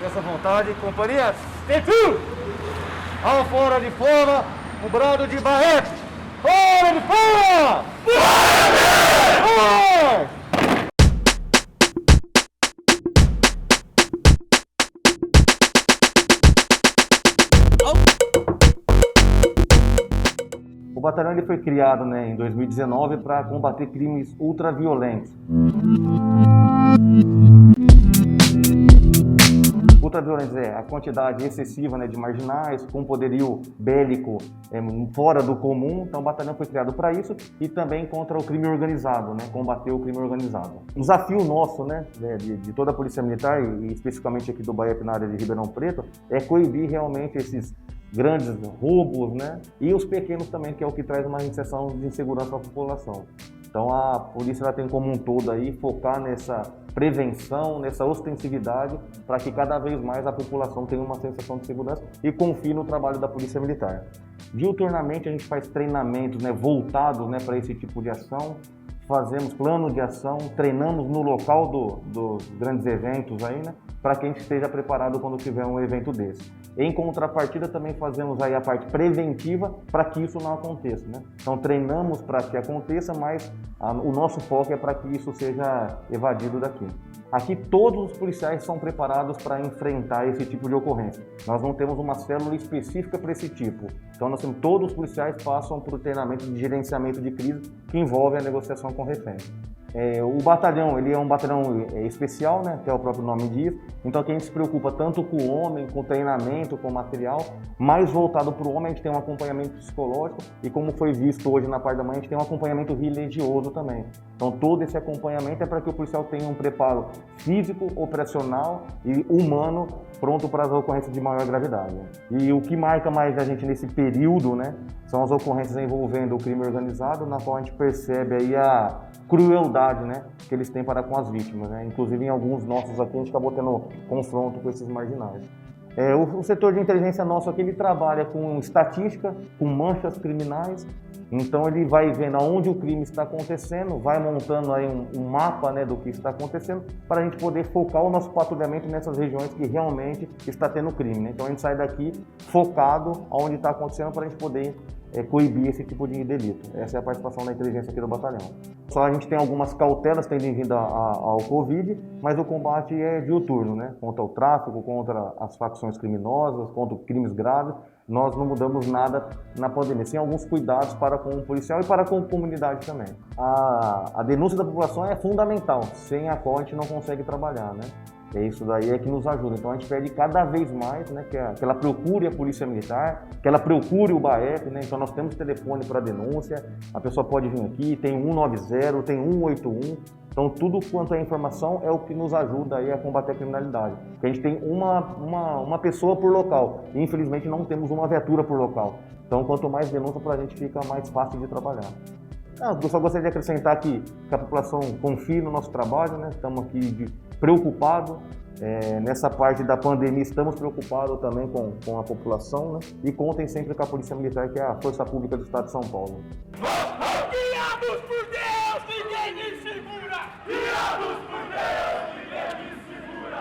essa vontade. Companhia, T2! Ao fora de forma, o brado de Barreto. Fora de forma! Fora! O batalhão ele foi criado, né, em 2019 para combater crimes ultraviolentos. Ultraviolentos é a quantidade excessiva, né, de marginais, com poderio bélico fora do comum. Então o batalhão foi criado para isso e também contra o crime organizado, né, combater o crime organizado. O desafio nosso, né, de toda a Polícia Militar e especificamente aqui do BAEP na área de Ribeirão Preto é coibir realmente esses grandes roubos, né, e os pequenos também, que é o que traz uma sensação de insegurança à população. Então a polícia ela tem como um todo aí focar nessa prevenção, nessa ostensividade, para que cada vez mais a população tenha uma sensação de segurança e confie no trabalho da Polícia Militar. Diuturnamente a gente faz treinamentos, né, voltados, né, para esse tipo de ação. Fazemos plano de ação, treinamos no local dos grandes eventos aí, né, para que a gente esteja preparado quando tiver um evento desse. Em contrapartida, também fazemos aí a parte preventiva para que isso não aconteça, né? Então treinamos para que aconteça, mas o nosso foco é para que isso seja evadido daqui. Aqui todos os policiais são preparados para enfrentar esse tipo de ocorrência. Nós não temos uma célula específica para esse tipo. Então todos os policiais passam por treinamento de gerenciamento de crise que envolve a negociação com reféns. O batalhão, ele é um batalhão especial, né, que é o próprio nome diz. Então aqui a gente se preocupa tanto com o homem, com o treinamento, com o material, mais voltado para o homem. A gente tem um acompanhamento psicológico e, como foi visto hoje na parte da manhã, a gente tem um acompanhamento religioso também. Então todo esse acompanhamento é para que o policial tenha um preparo físico, operacional e humano pronto para as ocorrências de maior gravidade. E o que marca mais a gente nesse período, né, são as ocorrências envolvendo o crime organizado, na qual a gente percebe aí a crueldade, né, que eles têm para com as vítimas, né? Inclusive em alguns nossos aqui a gente acabou tendo confronto com esses marginais. O setor de inteligência nosso aqui, ele trabalha com estatística, com manchas criminais. Então ele vai vendo aonde o crime está acontecendo, vai montando aí um mapa, né, do que está acontecendo, para a gente poder focar o nosso patrulhamento nessas regiões que realmente está tendo crime, né? Então a gente sai daqui focado aonde está acontecendo para a gente poder coibir esse tipo de delito. Essa é a participação da inteligência aqui do batalhão. Só a gente tem algumas cautelas tendo em vinda ao Covid, mas o combate é diuturno, né? Contra o tráfico, contra as facções criminosas, contra crimes graves. Nós não mudamos nada na pandemia, sem alguns cuidados para com o policial e para com a comunidade também. A denúncia da população é fundamental, sem a qual a gente não consegue trabalhar, né? Isso daí é que nos ajuda. Então a gente pede cada vez mais, né, que ela procure a Polícia Militar, que ela procure o BAEP, né? Então nós temos telefone para denúncia, a pessoa pode vir aqui, tem 190, tem 181. Então tudo quanto é informação é o que nos ajuda aí a combater a criminalidade. Porque a gente tem uma pessoa por local e infelizmente não temos uma viatura por local. Então quanto mais denúncia para a gente fica mais fácil de trabalhar. Eu só gostaria de acrescentar que a população confie no nosso trabalho, né? Estamos aqui preocupados. Nessa parte da pandemia estamos preocupados também com a população, né? E contem sempre com a Polícia Militar, que é a Força Pública do Estado de São Paulo.